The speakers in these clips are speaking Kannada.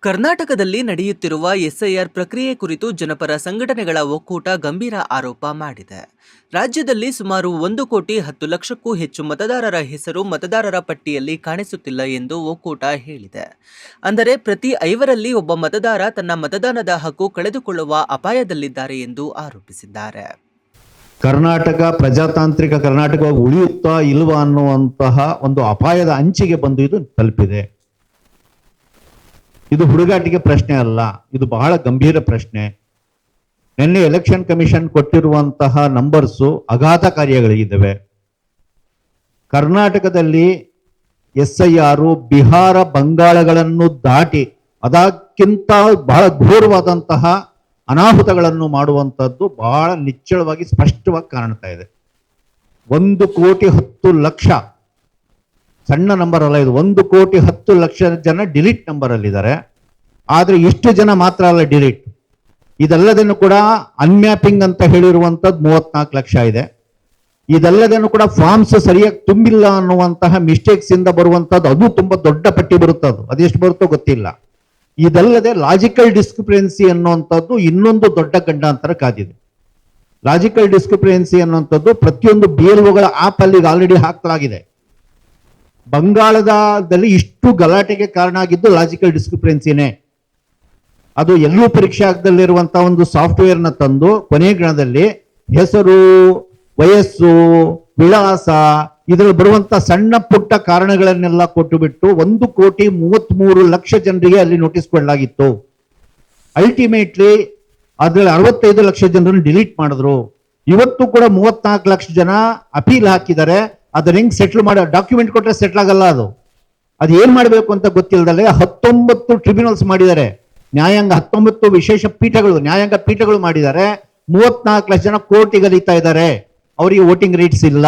ಕರ್ನಾಟಕದಲ್ಲಿ ನಡೆಯುತ್ತಿರುವ ಎಸ್ಐಆರ್ ಪ್ರಕ್ರಿಯೆ ಕುರಿತು ಜನಪರ ಸಂಘಟನೆಗಳ ಒಕ್ಕೂಟ ಗಂಭೀರ ಆರೋಪ ಮಾಡಿದೆ. ರಾಜ್ಯದಲ್ಲಿ ಸುಮಾರು 1,10,00,000ಕ್ಕೂ ಹೆಚ್ಚು ಮತದಾರರ ಹೆಸರು ಮತದಾರರ ಪಟ್ಟಿಯಲ್ಲಿ ಕಾಣಿಸುತ್ತಿಲ್ಲ ಎಂದು ಒಕ್ಕೂಟ ಹೇಳಿದೆ. ಅಂದರೆ ಪ್ರತಿ 5ರಲ್ಲಿ ಒಬ್ಬ ಮತದಾರ ತನ್ನ ಮತದಾನದ ಹಕ್ಕು ಕಳೆದುಕೊಳ್ಳುವ ಅಪಾಯದಲ್ಲಿದ್ದಾರೆ ಎಂದು ಆರೋಪಿಸಿದ್ದಾರೆ. ಕರ್ನಾಟಕ ಪ್ರಜಾತಾಂತ್ರಿಕ ಕರ್ನಾಟಕವಾಗಿ ಉಳಿಯುತ್ತಾ ಇಲ್ವಾ ಅನ್ನುವಂತಹ ಒಂದು ಅಪಾಯದ ಅಂಚಿಗೆ ಬಂದು ಇದು ತಲುಪಿದೆ. ಇದು ಹುಡುಗಾಟಿಕೆ ಪ್ರಶ್ನೆ ಅಲ್ಲ, ಇದು ಬಹಳ ಗಂಭೀರ ಪ್ರಶ್ನೆ. ನಿನ್ನೆ ಎಲೆಕ್ಷನ್ ಕಮಿಷನ್ ಕೊಟ್ಟಿರುವಂತಹ ನಂಬರ್ಸು ಆಘಾತಕಾರಿಯಾಗಿದ್ದಾವೆ. ಕರ್ನಾಟಕದಲ್ಲಿ SIR ಬಿಹಾರ ಬಂಗಾಳಗಳನ್ನು ದಾಟಿ ಅದಕ್ಕಿಂತ ಬಹಳ ಘೋರವಾದಂತಹ ಅನಾಹುತಗಳನ್ನು ಮಾಡುವಂಥದ್ದು ಬಹಳ ನಿಚ್ಚಳವಾಗಿ ಸ್ಪಷ್ಟವಾಗಿ ಕಾಣ್ತಾ ಇದೆ. 1,10,00,000 ಸಣ್ಣ ನಂಬರ್ ಅಲ್ಲ ಇದು. 1,10,00,000 ಜನ ಡಿಲೀಟ್ ನಂಬರ್ ಅಲ್ಲಿದ್ದಾರೆ. ಆದ್ರೆ ಇಷ್ಟು ಜನ ಮಾತ್ರ ಅಲ್ಲ ಡಿಲೀಟ್, ಇದಲ್ಲದೇನು ಕೂಡ ಅನ್ಮ್ಯಾಪಿಂಗ್ ಅಂತ ಹೇಳಿರುವಂತದ್ದು 34 ಲಕ್ಷ ಇದೆ. ಇದಲ್ಲದೇನು ಕೂಡ ಫಾರ್ಮ್ಸ್ ಸರಿಯಾಗಿ ತುಂಬಿಲ್ಲ ಅನ್ನುವಂತಹ ಮಿಸ್ಟೇಕ್ಸ್ ಇಂದ ಬರುವಂತದ್ದು ಅದು ತುಂಬಾ ದೊಡ್ಡ ಪಟ್ಟಿ ಬರುತ್ತದು, ಅದೆಷ್ಟು ಬರುತ್ತೋ ಗೊತ್ತಿಲ್ಲ. ಇದಲ್ಲದೆ ಲಾಜಿಕಲ್ ಡಿಸ್ಕ್ರಿಪೆನ್ಸಿ ಅನ್ನುವಂಥದ್ದು ಇನ್ನೊಂದು ದೊಡ್ಡ ಗಂಡಾಂತರ ಕಾದಿದೆ. ಲಾಜಿಕಲ್ ಡಿಸ್ಕ್ರಿಪೆನ್ಸಿ ಅನ್ನುವಂಥದ್ದು ಪ್ರತಿಯೊಂದು BLOಗಳ ಆಪ್ ಅಲ್ಲಿ ಆಲ್ರೆಡಿ ಹಾಕಲಾಗಿದೆ. ಬಂಗಾಳದಲ್ಲಿ ಇಷ್ಟು ಗಲಾಟೆಗೆ ಕಾರಣ ಆಗಿದ್ದು ಲಾಜಿಕಲ್ ಡಿಸ್ಕ್ರಿಪೆನ್ಸಿನೇ. ಅದು ಎಲ್ಲೂ ಪರೀಕ್ಷೆ ಆಗದಲ್ಲಿರುವಂತಹ ಒಂದು ಸಾಫ್ಟ್ವೇರ್ ನ ತಂದು ಕೊನೆ ಕ್ಷಣದಲ್ಲಿ ಹೆಸರು, ವಯಸ್ಸು, ವಿಳಾಸ ಇದರಲ್ಲಿ ಬರುವಂತಹ ಸಣ್ಣ ಪುಟ್ಟ ಕಾರಣಗಳನ್ನೆಲ್ಲ ಕೊಟ್ಟು ಬಿಟ್ಟು 1,33,00,000 ಜನರಿಗೆ ಅಲ್ಲಿ ನೋಟಿಸ್ ಕೊಡಲಾಗಿತ್ತು. ಅಲ್ಟಿಮೇಟ್ಲಿ ಅದ್ರಲ್ಲಿ 65 ಲಕ್ಷ ಜನರನ್ನು ಡಿಲೀಟ್ ಮಾಡಿದ್ರು. ಇವತ್ತು ಕೂಡ 34 ಲಕ್ಷ ಜನ ಅಪೀಲ್ ಹಾಕಿದ್ದಾರೆ. ಅದನ್ನ ಹೆಂಗ್ ಸೆಟ್ಲ್ ಮಾಡೋ, ಡಾಕ್ಯುಮೆಂಟ್ ಕೊಟ್ಟರೆ ಸೆಟ್ಲ್ ಆಗಲ್ಲ. ಅದು ಏನ್ ಮಾಡಬೇಕು ಅಂತ ಗೊತ್ತಿಲ್ಲದಲ್ಲೇ 19 ಟ್ರಿಬ್ಯುನಲ್ಸ್ ಮಾಡಿದ್ದಾರೆ. ನ್ಯಾಯಾಂಗ 19 ವಿಶೇಷ ಪೀಠಗಳು, ನ್ಯಾಯಾಂಗ ಪೀಠಗಳು ಮಾಡಿದ್ದಾರೆ. 34 ಲಕ್ಷ ಜನ ಕೋರ್ಟಿಗೆ ಅಲಿತಾ ಇದ್ದಾರೆ. ಅವರಿಗೆ ವೋಟಿಂಗ್ ರೈಟ್ಸ್ ಇಲ್ಲ.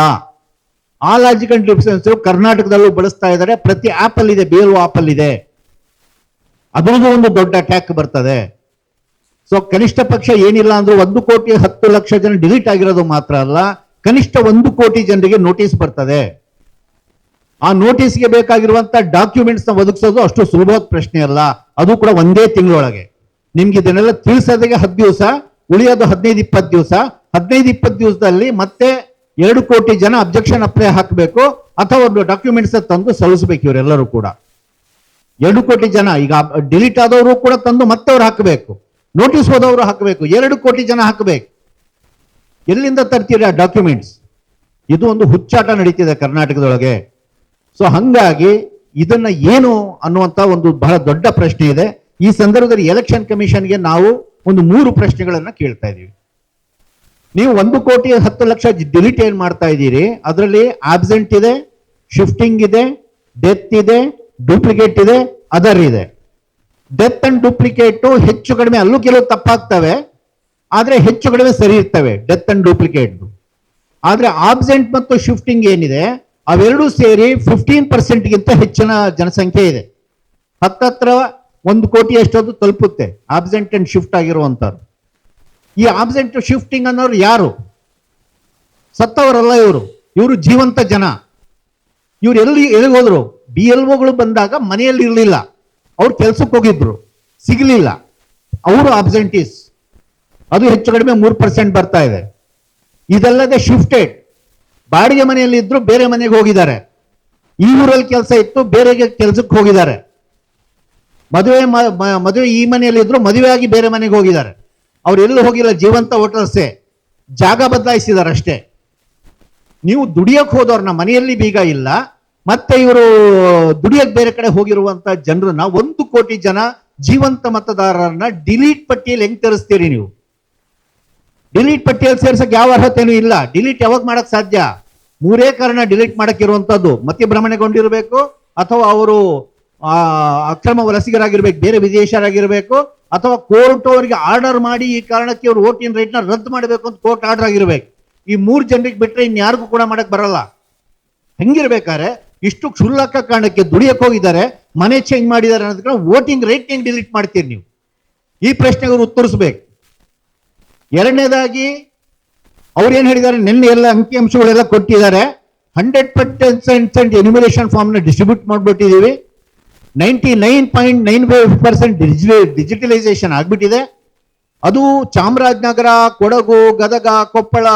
ಆ ಲಾಜಿಕಲ್ ಡಿಫರೆನ್ಸ್ ಕರ್ನಾಟಕದಲ್ಲೂ ಬಳಸ್ತಾ ಇದ್ದಾರೆ. ಪ್ರತಿ ಆಪ್ ಅಲ್ಲಿ ಇದೆ, BLO ಆಪ್ ಅಲ್ಲಿ ಇದೆ. ಅದರದ್ದು ಒಂದು ದೊಡ್ಡ ಅಟ್ಯಾಕ್ ಬರ್ತದೆ. ಸೊ ಕನಿಷ್ಠ ಪಕ್ಷ ಏನಿಲ್ಲ ಅಂದ್ರೂ 1,10,00,000 ಜನ ಡಿಲೀಟ್ ಆಗಿರೋದು ಮಾತ್ರ ಅಲ್ಲ, ಕನಿಷ್ಠ 1 ಕೋಟಿ ಜನರಿಗೆ ನೋಟಿಸ್ ಬರ್ತದೆ. ಆ ನೋಟಿಸ್ಗೆ ಬೇಕಾಗಿರುವಂತಹ ಡಾಕ್ಯುಮೆಂಟ್ಸ್ ನ ಒದಗಿಸೋದು ಅಷ್ಟು ಸುಲಭವಾದ ಪ್ರಶ್ನೆ ಅಲ್ಲ. ಅದು ಕೂಡ ಒಂದೇ ತಿಂಗಳೊಳಗೆ. ನಿಮ್ಗೆ ಇದನ್ನೆಲ್ಲ ತಿಳಿಸೋದಕ್ಕೆ 10 ದಿವಸ, ಉಳಿಯೋದು 15-20 ದಿವಸ. 15-20 ದಿವಸದಲ್ಲಿ ಮತ್ತೆ 2 ಕೋಟಿ ಜನ ಅಬ್ಜೆಕ್ಷನ್ ಅಪ್ಲೈ ಹಾಕಬೇಕು ಅಥವಾ ಒಂದು ಡಾಕ್ಯುಮೆಂಟ್ಸ್ ತಂದು ಸಲ್ಲಿಸಬೇಕು. ಇವರೆಲ್ಲರೂ ಕೂಡ 2 ಕೋಟಿ ಜನ ಈಗ ಡಿಲೀಟ್ ಆದವರು ಕೂಡ ತಂದು ಮತ್ತೆ ಅವ್ರು ಹಾಕಬೇಕು, ನೋಟಿಸ್ ಹೋದವರು ಹಾಕಬೇಕು, 2 ಕೋಟಿ ಜನ ಹಾಕಬೇಕು. ಎಲ್ಲಿಂದ ತರ್ತೀರಾ ಡಾಕ್ಯುಮೆಂಟ್ಸ್? ಇದು ಒಂದು ಹುಚ್ಚಾಟ ನಡೀತಿದೆ ಕರ್ನಾಟಕದೊಳಗೆ. ಸೊ ಹಂಗಾಗಿ ಇದನ್ನ ಏನು ಅನ್ನುವಂತ ಒಂದು ಬಹಳ ದೊಡ್ಡ ಪ್ರಶ್ನೆ ಇದೆ. ಈ ಸಂದರ್ಭದಲ್ಲಿ ಎಲೆಕ್ಷನ್ ಕಮಿಷನ್ಗೆ ನಾವು ಒಂದು 3 ಪ್ರಶ್ನೆಗಳನ್ನ ಕೇಳ್ತಾ ಇದೀವಿ. ನೀವು 1,10,00,000 ಡಿಲೀಟ್ ಏನ್ ಮಾಡ್ತಾ ಇದ್ದೀರಿ? ಅದರಲ್ಲಿ ಆಬ್ಸೆಂಟ್ ಇದೆ, ಶಿಫ್ಟಿಂಗ್ ಇದೆ, ಡೆತ್ ಇದೆ, ಡೂಪ್ಲಿಕೇಟ್ ಇದೆ, ಅದರ್ ಇದೆ. ಡೆತ್ ಅಂಡ್ ಡೂಪ್ಲಿಕೇಟ್ ಹೆಚ್ಚು ಕಡಿಮೆ ಅಲ್ಲೂ ಕೆಲವು ತಪ್ಪಾಗ್ತವೆ, ಆದ್ರೆ ಹೆಚ್ಚು ಕಡಿಮೆ ಸರಿ ಇರ್ತವೆ ಡೆತ್ ಅಂಡ್ ಡೂಪ್ಲಿಕೇಟ್. ಆದ್ರೆ ಆಬ್ಸೆಂಟ್ ಮತ್ತು ಶಿಫ್ಟಿಂಗ್ ಏನಿದೆ ಅವೆರಡೂ ಸೇರಿ 15% ಗಿಂತ ಹೆಚ್ಚಿನ ಜನಸಂಖ್ಯೆ ಇದೆ. ಹತ್ತತ್ರ 1 ಕೋಟಿ ಅಷ್ಟೊಂದು ತಲುಪುತ್ತೆ ಆಬ್ಸೆಂಟ್ ಅಂಡ್ ಶಿಫ್ಟ್ ಆಗಿರುವಂತವ್ರು. ಈ ಆಬ್ಸೆಂಟ್ ಶಿಫ್ಟಿಂಗ್ ಅನ್ನೋರು ಯಾರು? ಸತ್ತವರಲ್ಲ ಇವರು ಜೀವಂತ ಜನ. ಇವ್ರು ಎಲ್ಲಿ ಹೋದ್ರು? BLOಗಳು ಬಂದಾಗ ಮನೆಯಲ್ಲಿ ಇರಲಿಲ್ಲ, ಅವ್ರು ಕೆಲ್ಸಕ್ಕೆ ಹೋಗಿದ್ರು, ಸಿಗಲಿಲ್ಲ, ಅವರು ಆಬ್ಸೆಂಟೀಸ್. ಅದು ಹೆಚ್ಚು ಕಡಿಮೆ 3% ಬರ್ತಾ ಇದೆ. ಇದಲ್ಲದೆ ಶಿಫ್ಟೆಡ್, ಬಾಡಿಗೆ ಮನೆಯಲ್ಲಿ ಇದ್ರು ಬೇರೆ ಮನೆಗೆ ಹೋಗಿದ್ದಾರೆ, ಈ ಊರಲ್ಲಿ ಕೆಲಸ ಇತ್ತು ಬೇರೆ ಕೆಲಸಕ್ಕೆ ಹೋಗಿದ್ದಾರೆ. ಮದುವೆ ಈ ಮನೆಯಲ್ಲಿ ಇದ್ರು ಮದುವೆ ಆಗಿ ಬೇರೆ ಮನೆಗೆ ಹೋಗಿದ್ದಾರೆ. ಅವ್ರು ಎಲ್ಲೂ ಹೋಗಿಲ್ಲ, ಜೀವಂತ ವೋಟರ್ಸೇ, ಜಾಗ ಬದಲಾಯಿಸಿದ್ದಾರೆ ಅಷ್ಟೇ. ನೀವು ದುಡಿಯಕ್ಕೆ ಹೋದವ್ರನ್ನ ಮನೆಯಲ್ಲಿ ಬೀಗ ಇಲ್ಲ, ಮತ್ತೆ ಇವರು ದುಡಿಯಕ್ಕೆ ಬೇರೆ ಕಡೆ ಹೋಗಿರುವಂತ ಜನರನ್ನ 1 ಕೋಟಿ ಜನ ಜೀವಂತ ಮತದಾರರನ್ನ ಡಿಲೀಟ್ ಪಟ್ಟಿಯಲ್ಲಿ ಹೆಂಗ್ ತರಿಸ್ತೀರಿ ನೀವು? ಡಿಲೀಟ್ ಪಟ್ಟಿಯಲ್ಲಿ ಸೇರ್ಸಕ್ಕೆ ಯಾವ ಅರ್ಹತೆನೂ ಇಲ್ಲ. ಡಿಲೀಟ್ ಯಾವಾಗ ಮಾಡಕ್ ಸಾಧ್ಯ? 3 ಕಾರಣ ಡಿಲೀಟ್ ಮಾಡಕ್ ಇರುವಂತದ್ದು: ಮತಿಭ್ರಮಣೆಗೊಂಡಿರಬೇಕು, ಅಥವಾ ಅವರು ಅಕ್ರಮ ವಲಸಿಗರಾಗಿರ್ಬೇಕು, ಬೇರೆ ವಿದೇಶರಾಗಿರ್ಬೇಕು, ಅಥವಾ ಕೋರ್ಟ್ ಅವರಿಗೆ ಆರ್ಡರ್ ಮಾಡಿ ಈ ಕಾರಣಕ್ಕೆ ಇವರು ವೋಟಿಂಗ್ ರೈಟ್ ನ ರದ್ದು ಮಾಡಬೇಕು ಅಂತ ಕೋರ್ಟ್ ಆರ್ಡರ್ ಆಗಿರ್ಬೇಕು. ಈ 3 ಜನರಿಗೆ ಬಿಟ್ರೆ ಇನ್ಯಾರಿಗೂ ಕೂಡ ಮಾಡಕ್ ಬರಲ್ಲ. ಹೆಂಗಿರ್ಬೇಕಾದ್ರೆ ಇಷ್ಟು ಕ್ಷುಲ್ಲಕ ಕಾರಣಕ್ಕೆ ದುಡಿಯಕ್ಕೆ ಹೋಗಿದ್ದಾರೆ, ಮನೆ ಚೇಂಜ್ ಮಾಡಿದ್ದಾರೆ ಅನ್ನೋದಕ್ಕೆ ವೋಟಿಂಗ್ ರೈಟ್ ಹೆಂಗ್ ಡಿಲೀಟ್ ಮಾಡ್ತೀರಿ ನೀವು? ಈ ಪ್ರಶ್ನೆಗೆ ಅವರು ಉತ್ತರಿಸಬೇಕು. ಎರಡನೇದಾಗಿ ಅವ್ರು ಏನ್ ಹೇಳಿದ್ದಾರೆ, ನಿನ್ನೆ ಎಲ್ಲ ಅಂಕಿಅಂಶಗಳೆಲ್ಲ ಕೊಟ್ಟಿದ್ದಾರೆ. 100% ಎನ್ಯುಮರೇಷನ್ ಫಾರ್ಮ್ ನ ಡಿಸ್ಟ್ರಿಬ್ಯೂಟ್ ಮಾಡ್ಬಿಟ್ಟಿದೀವಿ. 99.95% ಡಿಜಿಟಲೈಸೇಷನ್ ಆಗ್ಬಿಟ್ಟಿದೆ. ಅದು ಚಾಮರಾಜನಗರ, ಕೊಡಗು, ಗದಗ, ಕೊಪ್ಪಳ,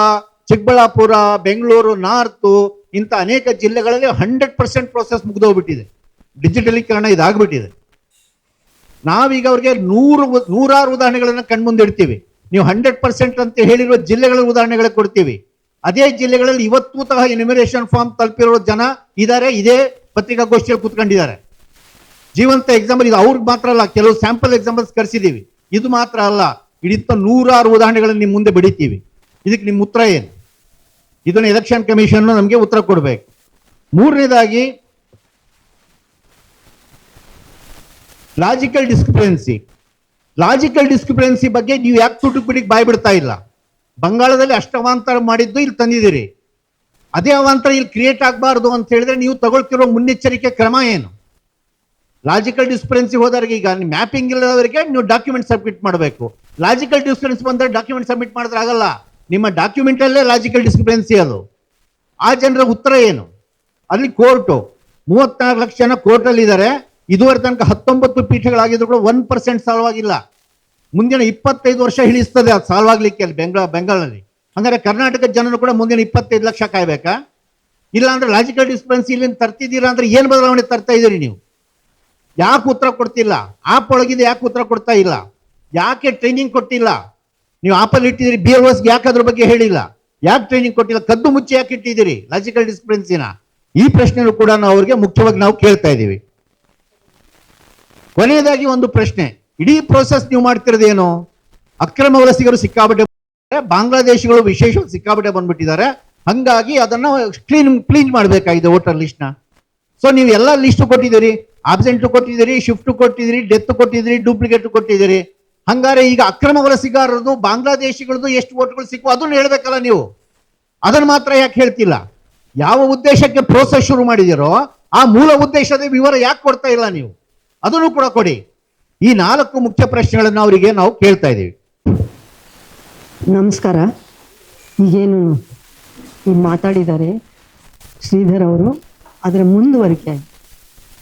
ಚಿಕ್ಕಬಳ್ಳಾಪುರ, ಬೆಂಗಳೂರು ನಾರ್ತ್ ಇಂಥ ಅನೇಕ ಜಿಲ್ಲೆಗಳಲ್ಲಿ 100% ಪ್ರೋಸೆಸ್ ಮುಗಿದೋಗ್ಬಿಟ್ಟಿದೆ. ಡಿಜಿಟಲೀಕರಣ ಇದಾಗ್ಬಿಟ್ಟಿದೆ. ನಾವೀಗ ಅವ್ರಿಗೆ ನೂರಾರು ಉದಾಹರಣೆಗಳನ್ನ ಕಣ್ಮುಂದಿಡ್ತೀವಿ. ನೀವು 100% ಅಂತ ಹೇಳಿರುವ ಜಿಲ್ಲೆಗಳ ಉದಾಹರಣೆಗಳ ಕೊಡ್ತೀವಿ. ಅದೇ ಜಿಲ್ಲೆಗಳಲ್ಲಿ ಇವತ್ತು ಸಹ ಎನ್ಯುಮರೇಷನ್ ಫಾರ್ಮ್ ತಲುಪಿರೋ ಜನ ಇದ್ದಾರೆ, ಇದೇ ಪತ್ರಿಕಾಗೋಷ್ಠಿಯಲ್ಲಿ ಕೂತ್ಕೊಂಡಿದ್ದಾರೆ. ಜೀವಂತ ಎಕ್ಸಾಂಪಲ್ ಇದು. ಅವ್ರಿಗೆ ಮಾತ್ರ ಅಲ್ಲ, ಕೆಲವು ಸ್ಯಾಂಪಲ್ ಎಕ್ಸಾಂಪಲ್ಸ್ ಕರೆಸಿದೀವಿ. ಇದು ಮಾತ್ರ ಅಲ್ಲ, ಇಡಿತ ನೂರಾರು ಉದಾಹರಣೆಗಳನ್ನು ನಿಮ್ಮ ಮುಂದೆ ಬಡಿತೀವಿ. ಇದಕ್ಕೆ ನಿಮ್ಮ ಉತ್ತರ ಏನು? ಇದನ್ನು ಎಲೆಕ್ಷನ್ ಕಮಿಷನ್ ನಮಗೆ ಉತ್ತರ ಕೊಡಬೇಕು. ಮೂರನೇದಾಗಿ ಲಾಜಿಕಲ್ ಡಿಸ್ಕ್ರಿಪೆನ್ಸಿ ಬಗ್ಗೆ ನೀವು ಯಾಕೆ ತುಟುಕ್ ಬಿಡಿಗೆ ಬಾಯ್ ಬಿಡ್ತಾ ಇಲ್ಲ? ಬಂಗಾಳದಲ್ಲಿ ಅಷ್ಟು ಅವಾಂತರ ಮಾಡಿದ್ದು ಇಲ್ಲಿ ತಂದಿದ್ದೀರಿ. ಅದೇ ಅವಾಂತರ ಇಲ್ಲಿ ಕ್ರಿಯೇಟ್ ಆಗಬಾರ್ದು ಅಂತ ಹೇಳಿದ್ರೆ ನೀವು ತಗೊಳ್ತಿರೋ ಮುನ್ನೆಚ್ಚರಿಕೆ ಕ್ರಮ ಏನು? ಲಾಜಿಕಲ್ ಡಿಸ್ಕ್ರಿಪೆನ್ಸಿ ಹೋದವರಿಗೆ, ಈಗ ಮ್ಯಾಪಿಂಗ್ ಇಲ್ಲದವರಿಗೆ ನೀವು ಡಾಕ್ಯುಮೆಂಟ್ ಸಬ್ಮಿಟ್ ಮಾಡಬೇಕು. ಲಾಜಿಕಲ್ ಡಿಸ್ಕ್ರಿಪೆನ್ಸಿ ಬಂದರೆ ಡಾಕ್ಯುಮೆಂಟ್ ಸಬ್ಮಿಟ್ ಮಾಡಿದ್ರೆ ಆಗಲ್ಲ. ನಿಮ್ಮ ಡಾಕ್ಯುಮೆಂಟ್ ಅಲ್ಲೇ ಲಾಜಿಕಲ್ ಡಿಸ್ಕ್ರಿಪೆನ್ಸಿ ಅದು. ಆ ಜನರ ಉತ್ತರ ಏನು? ಅಲ್ಲಿ ಕೋರ್ಟು 34 ಲಕ್ಷ ಜನ ಕೋರ್ಟಲ್ಲಿ ಇದ್ದಾರೆ. ಇದುವರೆ ತನಕ 19 ಪೀಠಗಳಾಗಿದ್ರು ಕೂಡ 1% ಸಾಲ್ವ್ ಆಗಿಲ್ಲ. ಮುಂದಿನ 25 ವರ್ಷ ಹಿಡಿಸ್ತದೆ ಅದು ಸಾಲ್ವ್ ಆಗ್ಲಿಕ್ಕೆ ಅಲ್ಲಿ ಬೆಂಗಾಳಲ್ಲಿ. ಹಂಗಾರೆ ಕರ್ನಾಟಕದ ಜನರು ಕೂಡ ಮುಂದಿನ 25 ಲಕ್ಷ ಕಾಯ್ಬೇಕಾ? ಇಲ್ಲ ಅಂದ್ರೆ ಲಾಜಿಕಲ್ ಡಿಸ್ಕ್ರಿಪೆನ್ಸಿ ಇಲ್ಲಿ ತರ್ತಿದ್ದೀರಾ ಅಂದ್ರೆ ಏನು ಬದಲಾವಣೆ ತರ್ತಾ ಇದ್ದೀರಿ ನೀವು? ಯಾಕೆ ಉತ್ತರ ಕೊಡ್ತಿಲ್ಲ? ಆಪ್ ಒಳಗಿದೆ ಯಾಕೆ ಉತ್ತರ ಕೊಡ್ತಾ ಇಲ್ಲ? ಯಾಕೆ ಟ್ರೈನಿಂಗ್ ಕೊಟ್ಟಿಲ್ಲ? ನೀವು ಆಪಲ್ಲಿ ಇಟ್ಟಿದ್ದೀರಿ, BLOಸ್ಗೆ ಯಾಕೆ ಅದ್ರ ಬಗ್ಗೆ ಹೇಳಿಲ್ಲ? ಯಾಕೆ ಟ್ರೈನಿಂಗ್ ಕೊಟ್ಟಿಲ್ಲ? ಕದ್ದು ಮುಚ್ಚಿ ಯಾಕೆ ಇಟ್ಟಿದ್ದೀರಿ ಲಾಜಿಕಲ್ ಡಿಸ್ಕ್ರಿಪೆನ್ಸಿನ? ಈ ಪ್ರಶ್ನೆನೂ ಕೂಡ ನಾವು ಅವ್ರಿಗೆ ಮುಖ್ಯವಾಗಿ ನಾವು ಕೇಳ್ತಾ ಇದ್ದೀವಿ. ಕೊನೆಯದಾಗಿ ಒಂದು ಪ್ರಶ್ನೆ, ಇಡೀ ಪ್ರೋಸೆಸ್ ನೀವು ಮಾಡ್ತಿರೋದೇನು? ಅಕ್ರಮ ವಲಸಿಗರು ಸಿಕ್ಕಾಪಟ್ಟೆ, ಬಾಂಗ್ಲಾದೇಶಿಗಳು ವಿಶೇಷವಾಗಿ ಸಿಕ್ಕಾಪಟ್ಟೆ ಬಂದ್ಬಿಟ್ಟಿದ್ದಾರೆ. ಹಂಗಾಗಿ ಅದನ್ನ ಕ್ಲೀನ್ ಮಾಡಬೇಕಾಗಿದೆ ವೋಟರ್ ಲಿಸ್ಟ್ ನ. ಸೊ ನೀವು ಎಲ್ಲ ಲಿಸ್ಟ್ ಕೊಟ್ಟಿದ್ದೀರಿ, ಆಬ್ಸೆಂಟ್ ಕೊಟ್ಟಿದ್ದೀರಿ, ಶಿಫ್ಟ್ ಕೊಟ್ಟಿದ್ದೀರಿ, ಡೆತ್ ಕೊಟ್ಟಿದ್ದೀರಿ, ಡೂಪ್ಲಿಕೇಟ್ ಕೊಟ್ಟಿದ್ದೀರಿ. ಹಂಗಾರೆ ಈಗ ಅಕ್ರಮ ವಲಸಿಗಾರರದು, ಬಾಂಗ್ಲಾದೇಶಿಗಳದ್ದು ಎಷ್ಟು ವೋಟ್ಗಳು ಸಿಕ್ಕುವ ಅದನ್ನು ಹೇಳ್ಬೇಕಲ್ಲ ನೀವು. ಅದನ್ನು ಮಾತ್ರ ಯಾಕೆ ಹೇಳ್ತಿಲ್ಲ? ಯಾವ ಉದ್ದೇಶಕ್ಕೆ ಪ್ರೋಸೆಸ್ ಶುರು ಮಾಡಿದಿರೋ ಆ ಮೂಲ ಉದ್ದೇಶದ ವಿವರ ಯಾಕೆ ಕೊಡ್ತಾ ಇಲ್ಲ ನೀವು? ಅದನ್ನು ಕೂಡ ಕೊಡಿ. ಈ 4 ಮುಖ್ಯ ಪ್ರಶ್ನೆಗಳನ್ನು ಅವರಿಗೆ ನಾವು ಕೇಳ್ತಾ ಇದ್ದೀವಿ. ನಮಸ್ಕಾರ. ಈಗೇನು ಮಾತಾಡಿದ್ದಾರೆ ಶ್ರೀಧರ್ ಅವರು, ಅದರ ಮುಂದುವರಿಕೆ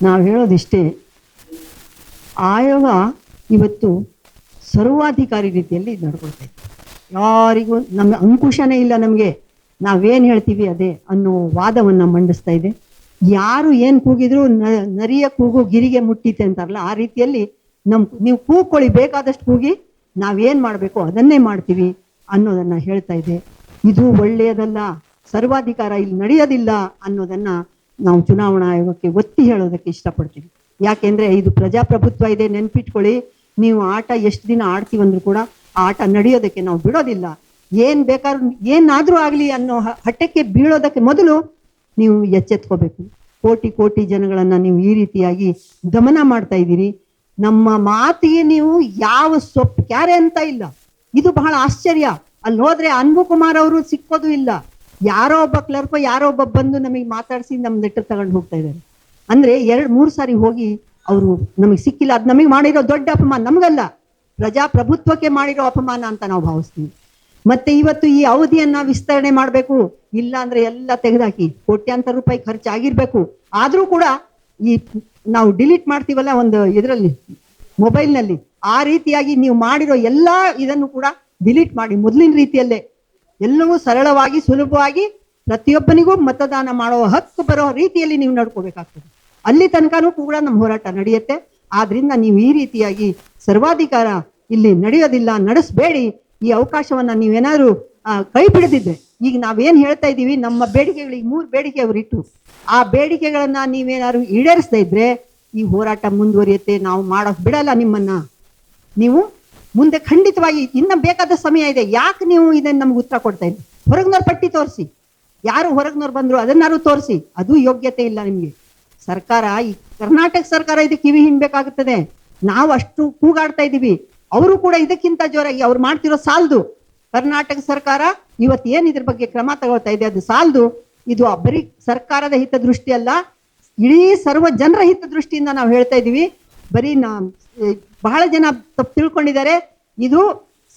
ನಾವು ಹೇಳೋದಿಷ್ಟೇ. ಆಯೋಗ ಇವತ್ತು ಸರ್ವಾಧಿಕಾರಿ ರೀತಿಯಲ್ಲಿ ನಡ್ಕೊಳ್ತಾ ಇದೆ. ಯಾರಿಗೂ ನಮ್ಮ ಅಂಕುಶನೇ ಇಲ್ಲ, ನಮಗೆ ನಾವೇನು ಹೇಳ್ತೀವಿ ಅದೇ ಅನ್ನೋ ವಾದವನ್ನು ಮಂಡಿಸ್ತಾ ಇದೆ. ಯಾರು ಏನು ಕೂಗಿದ್ರು ನರಿಯ ಕೂಗು ಗಿರಿಗೆ ಮುಟ್ಟಿತೆ ಅಂತಾರಲ್ಲ, ಆ ರೀತಿಯಲ್ಲಿ ನೀವು ಕೂಗ್ಕೊಳ್ಳಿ, ಬೇಕಾದಷ್ಟು ಕೂಗಿ, ನಾವೇನು ಮಾಡಬೇಕು ಅದನ್ನೇ ಮಾಡ್ತೀವಿ ಅನ್ನೋದನ್ನ ಹೇಳ್ತಾ ಇದೆ. ಇದು ಒಳ್ಳೆಯದಲ್ಲ, ಸರ್ವಾಧಿಕಾರ ಇಲ್ಲಿ ನಡೆಯೋದಿಲ್ಲ ಅನ್ನೋದನ್ನ ನಾವು ಚುನಾವಣಾ ಆಯೋಗಕ್ಕೆ ಒತ್ತಿ ಹೇಳೋದಕ್ಕೆ ಇಷ್ಟಪಡ್ತೀವಿ. ಯಾಕೆಂದ್ರೆ ಇದು ಪ್ರಜಾಪ್ರಭುತ್ವ ಇದೆ, ನೆನ್ಪಿಟ್ಕೊಳ್ಳಿ. ನೀವು ಆಟ ಎಷ್ಟು ದಿನ ಆಡ್ತೀವಂದ್ರೂ ಕೂಡ ಆ ಆಟ ನಡೆಯೋದಕ್ಕೆ ನಾವು ಬಿಡೋದಿಲ್ಲ. ಏನ್ ಬೇಕಾದ್ರೂ ಏನಾದ್ರೂ ಆಗ್ಲಿ ಅನ್ನೋ ಹಠಕ್ಕೆ ಬೀಳೋದಕ್ಕೆ ಮೊದಲು ನೀವು ಎಚ್ಚೆತ್ಕೋಬೇಕು. ಕೋಟಿ ಕೋಟಿ ಜನಗಳನ್ನ ನೀವು ಈ ರೀತಿಯಾಗಿ ದಮನ ಮಾಡ್ತಾ ಇದ್ದೀರಿ. ನಮ್ಮ ಮಾತಿಗೆ ನೀವು ಯಾವ ಕ್ಯಾರೆ ಅಂತ ಇಲ್ಲ. ಇದು ಬಹಳ ಆಶ್ಚರ್ಯ. ಅಲ್ಲಿ ಹೋದ್ರೆ ಅನ್ಬು ಕುಮಾರ್ ಅವರು ಸಿಕ್ಕೋದು ಇಲ್ಲ. ಯಾರೋ ಒಬ್ಬ ಕ್ಲರ್ಕೋ ಯಾರೋ ಒಬ್ಬ ಬಂದು ನಮಗೆ ಮಾತಾಡಿಸಿ ನಮ್ ಲೆಟರ್ ತಗೊಂಡು ಹೋಗ್ತಾ ಇದ್ದಾರೆ. ಅಂದ್ರೆ 2-3 ಸಾರಿ ಹೋಗಿ ಅವರು ನಮಗೆ ಸಿಕ್ಕಿಲ್ಲ. ಅದು ನಮಗೆ ಮಾಡಿರೋ ದೊಡ್ಡ ಅಪಮಾನ, ನಮಗಲ್ಲ, ಪ್ರಜಾಪ್ರಭುತ್ವಕ್ಕೆ ಮಾಡಿರೋ ಅಪಮಾನ ಅಂತ ನಾವು ಭಾವಿಸ್ತೀವಿ. ಮತ್ತೆ ಇವತ್ತು ಈ ಅವಧಿಯನ್ನ ವಿಸ್ತರಣೆ ಮಾಡಬೇಕು, ಇಲ್ಲ ಅಂದ್ರೆ ಎಲ್ಲ ತೆಗೆದಾಕಿ ಕೋಟ್ಯಾಂತರ ರೂಪಾಯಿ ಖರ್ಚಾಗಿರ್ಬೇಕು. ಆದ್ರೂ ಕೂಡ ಈ ನಾವು ಡಿಲೀಟ್ ಮಾಡ್ತೀವಲ್ಲ ಒಂದು ಇದರಲ್ಲಿ ಮೊಬೈಲ್ನಲ್ಲಿ, ಆ ರೀತಿಯಾಗಿ ನೀವು ಮಾಡಿರೋ ಎಲ್ಲಾ ಇದನ್ನು ಕೂಡ ಡಿಲೀಟ್ ಮಾಡಿ ಮೊದಲಿನ ರೀತಿಯಲ್ಲೇ ಎಲ್ಲವೂ ಸರಳವಾಗಿ ಸುಲಭವಾಗಿ ಪ್ರತಿಯೊಬ್ಬನಿಗೂ ಮತದಾನ ಮಾಡೋ ಹಕ್ಕು ಬರೋ ರೀತಿಯಲ್ಲಿ ನೀವು ನಡ್ಕೋಬೇಕಾಗ್ತದೆ. ಅಲ್ಲಿ ತನಕನೂ ಕೂಡ ನಮ್ಮ ಹೋರಾಟ ನಡೆಯುತ್ತೆ. ಆದ್ರಿಂದ ನೀವು ಈ ರೀತಿಯಾಗಿ ಸರ್ವಾಧಿಕಾರ ಇಲ್ಲಿ ನಡೆಯೋದಿಲ್ಲ, ನಡೆಸಬೇಡಿ. ಈ ಅವಕಾಶವನ್ನ ನೀವೇನಾದ್ರು ಕೈ ಬಿಡದಿದ್ರೆ, ಈಗ ನಾವೇನ್ ಹೇಳ್ತಾ ಇದ್ದೀವಿ, ನಮ್ಮ ಬೇಡಿಕೆಗಳಿಗೆ 3 ಬೇಡಿಕೆ ಅವರು ಇಟ್ಟು, ಆ ಬೇಡಿಕೆಗಳನ್ನ ನೀವೇನಾದ್ರು ಈಡೇರಿಸದೇ ಇದ್ರೆ ಈ ಹೋರಾಟ ಮುಂದುವರಿಯುತ್ತೆ. ನಾವು ಮಾಡೋಕ್ ಬಿಡಲ್ಲ ನಿಮ್ಮನ್ನ. ನೀವು ಮುಂದೆ ಖಂಡಿತವಾಗಿ ಇನ್ನ ಬೇಕಾದ ಸಮಯ ಇದೆ. ಯಾಕೆ ನೀವು ಇದನ್ನ ನಮ್ಗೆ ಉತ್ತರ ಕೊಡ್ತಾ ಇದ್ದೀವಿ? ಹೊರಗ್ನವ್ರ ಪಟ್ಟಿ ತೋರಿಸಿ, ಯಾರು ಹೊರಗ್ನವ್ರು ಬಂದ್ರು ಅದನ್ನಾರು ತೋರಿಸಿ. ಅದು ಯೋಗ್ಯತೆ ಇಲ್ಲ ನಿಮ್ಗೆ. ಸರ್ಕಾರ, ಈ ಕರ್ನಾಟಕ ಸರ್ಕಾರ ಇದಕ್ಕೆ ಕಿವಿ ಹಿಂಡ್ಬೇಕಾಗುತ್ತದೆ. ನಾವು ಅಷ್ಟು ಕೂಗಾಡ್ತಾ ಇದ್ದೀವಿ, ಅವರು ಕೂಡ ಇದಕ್ಕಿಂತ ಜೋರಾಗಿ ಅವ್ರು ಮಾಡ್ತಿರೋ ಸಾಲದು. ಕರ್ನಾಟಕ ಸರ್ಕಾರ ಇವತ್ತು ಏನ್ ಇದ್ರ ಬಗ್ಗೆ ಕ್ರಮ ತಗೊಳ್ತಾ ಇದೆ ಅದು ಸಾಲದು. ಇದು ಬರೀ ಸರ್ಕಾರದ ಹಿತದೃಷ್ಟಿ ಅಲ್ಲ, ಇಡೀ ಸರ್ವ ಜನರ ಹಿತದೃಷ್ಟಿಯಿಂದ ನಾವು ಹೇಳ್ತಾ ಇದೀವಿ. ಬರೀ ಬಹಳ ಜನ ತಪ್ಪು ತಿಳ್ಕೊಂಡಿದ್ದಾರೆ, ಇದು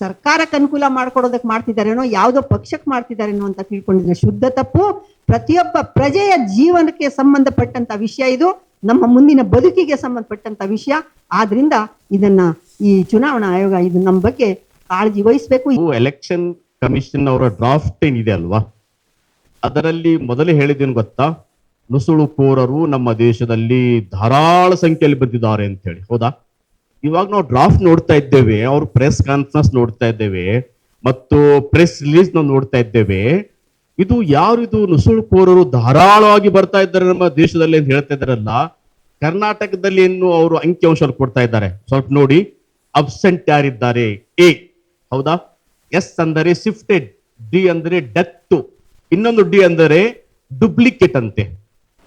ಸರ್ಕಾರಕ್ಕೆ ಅನುಕೂಲ ಮಾಡ್ಕೊಡೋದಕ್ಕೆ ಮಾಡ್ತಿದ್ದಾರೇನೋ, ಯಾವುದೋ ಪಕ್ಷಕ್ಕೆ ಮಾಡ್ತಿದ್ದಾರೇನೋ ಅಂತ ತಿಳ್ಕೊಂಡಿದ್ರೆ ಶುದ್ಧ ತಪ್ಪು. ಪ್ರತಿಯೊಬ್ಬ ಪ್ರಜೆಯ ಜೀವನಕ್ಕೆ ಸಂಬಂಧಪಟ್ಟಂತ ವಿಷಯ ಇದು. ನಮ್ಮ ಮುಂದಿನ ಬದುಕಿಗೆ ಸಂಬಂಧಪಟ್ಟಂತ ವಿಷಯ. ಆದ್ರಿಂದ ಇದನ್ನ ಈ ಚುನಾವಣಾ ಆಯೋಗ ಇದು ನಮ್ಮ ಬಗ್ಗೆ ಕಾಳಜಿ ವಹಿಸಬೇಕು. ಎಲೆಕ್ಷನ್ ಕಮಿಷನ್ ಅವರ ಡ್ರಾಫ್ಟ್ ಏನಿದೆ ಅಲ್ವಾ, ಅದರಲ್ಲಿ ಮೊದಲೇ ಹೇಳಿದ್ದೇನು ಗೊತ್ತಾ, ನುಸುಳುಕೋರರು ನಮ್ಮ ದೇಶದಲ್ಲಿ ಧಾರಾಳ ಸಂಖ್ಯೆಯಲ್ಲಿ ಬಂದಿದ್ದಾರೆ ಅಂತ ಹೇಳಿ. ಹೌದಾ? ಇವಾಗ ನಾವು ಡ್ರಾಫ್ಟ್ ನೋಡ್ತಾ ಇದ್ದೇವೆ, ಅವ್ರ ಪ್ರೆಸ್ ಕಾನ್ಫರೆನ್ಸ್ ನೋಡ್ತಾ ಇದ್ದೇವೆ ಮತ್ತು ಪ್ರೆಸ್ ರಿಲೀಸ್ ನಾವು ನೋಡ್ತಾ ಇದ್ದೇವೆ. ಇದು ಯಾರಿದು ನುಸುಳುಕೋರರು ಧಾರಾಳವಾಗಿ ಬರ್ತಾ ಇದ್ದಾರೆ ನಮ್ಮ ದೇಶದಲ್ಲಿ ಅಂತ ಹೇಳ್ತಾ ಇದ್ದಾರಲ್ಲ, ಕರ್ನಾಟಕದಲ್ಲಿ ಏನು ಅವರು ಅಂಕಿಅಂಶ ಕೊಡ್ತಾ ಇದ್ದಾರೆ ಸ್ವಲ್ಪ ನೋಡಿ. ಅಬ್ಸೆಂಟ್ ಯಾರಿದ್ದಾರೆ? ಎ. ಹೌದಾ? ಎಸ್ ಅಂದರೆ ಶಿಫ್ಟೆಡ್, ಡಿ ಅಂದರೆ ಡೆತ್, ಇನ್ನೊಂದು ಡಿ ಅಂದರೆ ಡುಪ್ಲಿಕೇಟ್ ಅಂತೆ,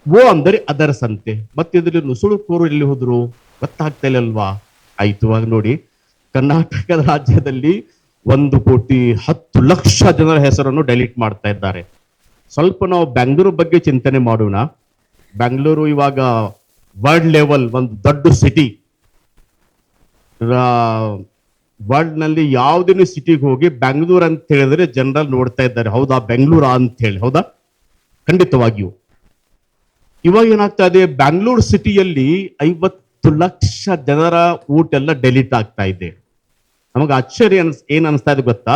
ಓ ಅಂದರೆ ಅದರ್ಸ್ ಅಂತೆ. ಮತ್ತೆ ಇದರಲ್ಲಿ ನುಸುಳುಕೋರು ಎಲ್ಲಿ ಹೋದ್ರು ಗೊತ್ತಾಗ್ತಾ ಇಲ್ಲ ಅಲ್ವಾ? ಆಯ್ತು, ಇವಾಗ ನೋಡಿ, ಕರ್ನಾಟಕ ರಾಜ್ಯದಲ್ಲಿ 1,10,00,000 ಜನರ ಹೆಸರನ್ನು ಡೆಲೀಟ್ ಮಾಡ್ತಾ ಇದ್ದಾರೆ. ಸ್ವಲ್ಪ ನಾವು ಬೆಂಗಳೂರು ಬಗ್ಗೆ ಚಿಂತನೆ ಮಾಡೋಣ. ಬೆಂಗಳೂರು ಇವಾಗ ವರ್ಲ್ಡ್ ಲೆವೆಲ್ ಒಂದು ದೊಡ್ಡ ಸಿಟಿ. ವರ್ಲ್ಡ್ ನಲ್ಲಿ ಯಾವುದೇ ಸಿಟಿಗೆ ಹೋಗಿ ಬೆಂಗಳೂರು ಅಂತ ಹೇಳಿದ್ರೆ ಜನರಲ್ ನೋಡ್ತಾ ಇದ್ದಾರೆ, ಹೌದಾ ಬೆಂಗಳೂರಾ ಅಂತ ಹೇಳಿ. ಹೌದಾ? ಖಂಡಿತವಾಗಿಯೂ. ಇವಾಗ ಏನಾಗ್ತಾ ಇದೆ, ಬೆಂಗಳೂರು ಸಿಟಿಯಲ್ಲಿ 50 ಲಕ್ಷ ಜನರ ವೋಟ್ ಎಲ್ಲ ಡೆಲೀಟ್ ಆಗ್ತಾ ಇದೆ. ನಮಗೆ ಆಶ್ಚರ್ಯ ಏನ್ ಅನಿಸ್ತಾ ಇದೆ ಗೊತ್ತಾ,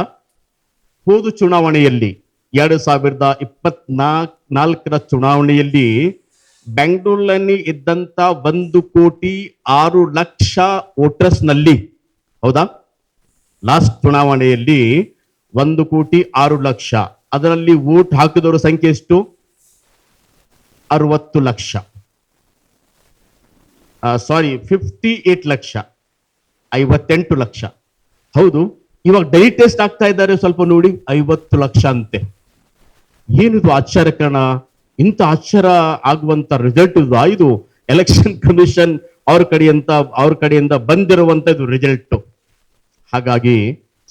ಹೋದ ಚುನಾವಣೆಯಲ್ಲಿ 2024 ಚುನಾವಣೆಯಲ್ಲಿ ಬೆಂಗಳೂರಿನಲ್ಲಿ ಇದ್ದಂತ 1,06,00,000 ವೋಟರ್ಸ್ ನಲ್ಲಿ, ಹೌದಾ, ಲಾಸ್ಟ್ ಚುನಾವಣೆಯಲ್ಲಿ 1,06,00,000, ಅದರಲ್ಲಿ ವೋಟ್ ಹಾಕಿದವರ ಸಂಖ್ಯೆ ಎಷ್ಟು? 60 ಲಕ್ಷ. 58 ಲಕ್ಷ, 58 ಲಕ್ಷ. ಹೌದು, ಇವಾಗ ಡೆಲಿಟ್ ಟೆಸ್ಟ್ ಆಗ್ತಾ ಇದ್ದಾರೆ, ಸ್ವಲ್ಪ ನೋಡಿ, 50 ಲಕ್ಷ ಅಂತೆ. ಏನಿದು ಆಶ್ಚರ್ಯಕರಣ? ಇಂಥ ಆಶ್ಚರ್ಯ ಆಗುವಂತ ರಿಸಲ್ಟ್ ಇದು ಎಲೆಕ್ಷನ್ ಕಮಿಷನ್ ಅವ್ರ ಕಡೆಯಿಂದ ಬಂದಿರುವಂತ ಇದು ರಿಸಲ್ಟ್. ಹಾಗಾಗಿ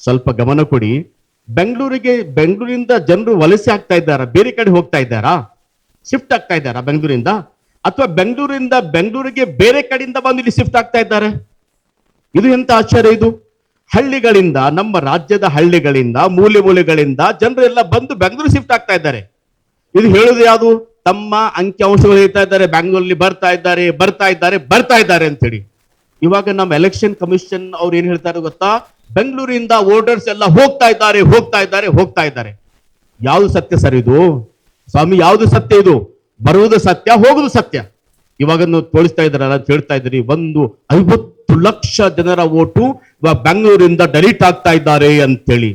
ಸ್ವಲ್ಪ ಗಮನ ಕೊಡಿ. ಬೆಂಗಳೂರಿಂದ ಜನರು ವಲಸೆ ಆಗ್ತಾ ಇದ್ದಾರಾ? ಬೇರೆ ಕಡೆ ಹೋಗ್ತಾ ಇದ್ದಾರಾ? ಶಿಫ್ಟ್ ಆಗ್ತಾ ಇದ್ದಾರಾ ಬೆಂಗಳೂರಿಂದ? ಅಥವಾ ಬೆಂಗಳೂರಿಗೆ ಬೇರೆ ಕಡೆಯಿಂದ ಬಂದು ಇಲ್ಲಿ ಶಿಫ್ಟ್ ಆಗ್ತಾ ಇದ್ದಾರೆ? ಇದು ಎಂತ ಆಶ್ಚರ್ಯ ಇದು! ಹಳ್ಳಿಗಳಿಂದ, ನಮ್ಮ ರಾಜ್ಯದ ಹಳ್ಳಿಗಳಿಂದ, ಮೂಲೆಗಳಿಂದ ಜನರೆಲ್ಲ ಬಂದು ಬೆಂಗಳೂರು ಶಿಫ್ಟ್ ಆಗ್ತಾ ಇದ್ದಾರೆ. ಇದು ಹೇಳುದು ಯಾವುದು? ತಮ್ಮ ಅಂಕಿಅಂಶಗಳು ಹೇಳ್ತಾ ಇದ್ದಾರೆ, ಬೆಂಗಳೂರಲ್ಲಿ ಬರ್ತಾ ಇದ್ದಾರೆ ಅಂತೇಳಿ. ಇವಾಗ ನಮ್ಮ ಎಲೆಕ್ಷನ್ ಕಮಿಷನ್ ಅವ್ರು ಏನ್ ಹೇಳ್ತಾರೆ ಗೊತ್ತಾ, ಬೆಂಗಳೂರಿಂದ ವೋಟರ್ಸ್ ಎಲ್ಲ ಹೋಗ್ತಾ ಇದ್ದಾರೆ. ಯಾವುದು ಸತ್ಯ ಸರ್ ಇದು? ಸ್ವಾಮಿ, ಯಾವುದು ಸತ್ಯ ಇದು? ಬರುವುದು ಸತ್ಯ, ಹೋಗುದು ಸತ್ಯ. ಇವಾಗ ತೋರಿಸ್ತಾ ಇದ್ದಾರಲ್ಲ, ಹೇಳ್ತಾ ಇದ್ರಿ, 50 ಲಕ್ಷ ಜನರ ವೋಟು ಇವಾಗ ಬೆಂಗಳೂರಿಂದ ಡೆಲೀಟ್ ಆಗ್ತಾ ಇದ್ದಾರೆ ಅಂತೇಳಿ.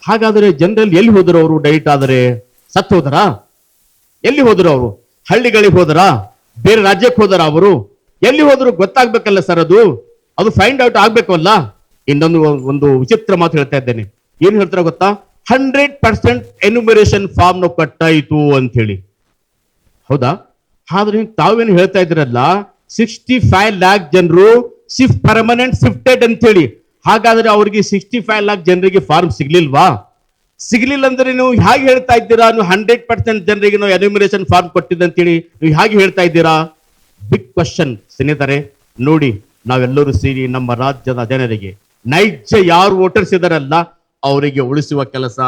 ಹಾಗಾದ್ರೆ ಜನರಲ್ಲಿ ಎಲ್ಲಿ ಹೋದ್ರು ಅವರು? ಡೆಲೀಟ್ ಆದರೆ ಸತ್ತು ಹೋದರಾ? ಎಲ್ಲಿ ಹೋದ್ರು ಅವರು? ಹಳ್ಳಿಗಳಿಗೆ ಹೋದರಾ? ಬೇರೆ ರಾಜ್ಯಕ್ಕೆ ಹೋದರ? ಅವರು ಎಲ್ಲಿ ಹೋದ್ರು ಗೊತ್ತಾಗ್ಬೇಕಲ್ಲ ಸರ್, ಅದು ಫೈಂಡ್ ಔಟ್ ಆಗ್ಬೇಕು ಅಲ್ಲ. ಒಂದು ವಿಚಿತ್ರ ಮಾತು ಹೇಳ್ತಾ ಇದ್ದೇನೆ. ಏನ್ ಹೇಳ್ತಾರೆ ಗೊತ್ತಾ? 100% ಎನ್ಯುಮರೇಷನ್ ಫಾರ್ಮ್ ನಾವು ಕಟ್ಟಾಯಿತು ಅಂತ ಹೇಳಿ. ಹೌದಾ? ಆದ್ರೆ ತಾವೇನು ಹೇಳ್ತಾ ಇದ್ರಲ್ಲ, 65 ಲ್ಯಾಕ್ ಜನರು ಪರ್ಮನೆಂಟ್ ಶಿಫ್ಟೆಡ್ ಅಂತ ಹೇಳಿ. ಹಾಗಾದ್ರೆ ಅವ್ರಿಗೆ 65 ಲ್ಯಾಕ್ ಜನರಿಗೆ ಫಾರ್ಮ್ ಸಿಗ್ಲಿಲ್ವಾ? ಸಿಗ್ಲಿಲ್ಲ ಅಂದ್ರೆ ನೀವು ಹೇಗೆ ಹೇಳ್ತಾ ಇದ್ದೀರಾ? ನೀವು 100% ಜನರಿಗೆ ನಾವು ಎನ್ಯುಮರೇಷನ್ ಫಾರ್ಮ್ ಕೊಟ್ಟಿದ್ದ ಅಂತೇಳಿ ನೀವು ಹೇಗೆ ಹೇಳ್ತಾ ಇದ್ದೀರಾ? ಬಿಗ್ ಕ್ವಶನ್ ಸ್ನೇಹಿತರೆ. ನೋಡಿ, ನಾವೆಲ್ಲರೂ ಸೇರಿ ನಮ್ಮ ರಾಜ್ಯದ ಜನರಿಗೆ ನೈಜ ಯಾರು ವೋಟರ್ಸ್ ಇದಾರಲ್ಲ ಅವರಿಗೆ ಉಳಿಸುವ ಕೆಲಸ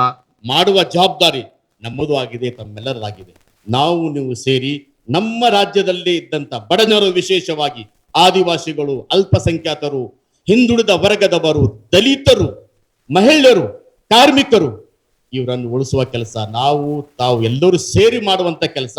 ಮಾಡುವ ಜವಾಬ್ದಾರಿ ನಮ್ಮದು ಆಗಿದೆ, ತಮ್ಮೆಲ್ಲರದಾಗಿದೆ. ನೀವು ಸೇರಿ ನಮ್ಮ ರಾಜ್ಯದಲ್ಲಿ ಇದ್ದಂತ ಬಡಜನರು, ವಿಶೇಷವಾಗಿ ಆದಿವಾಸಿಗಳು, ಅಲ್ಪಸಂಖ್ಯಾತರು, ಹಿಂದುಳಿದ ವರ್ಗದವರು, ದಲಿತರು, ಮಹಿಳೆಯರು, ಕಾರ್ಮಿಕರು, ಇವರನ್ನು ಉಳಿಸುವ ಕೆಲಸ ತಾವು ಎಲ್ಲರೂ ಸೇರಿ ಮಾಡುವಂತ ಕೆಲಸ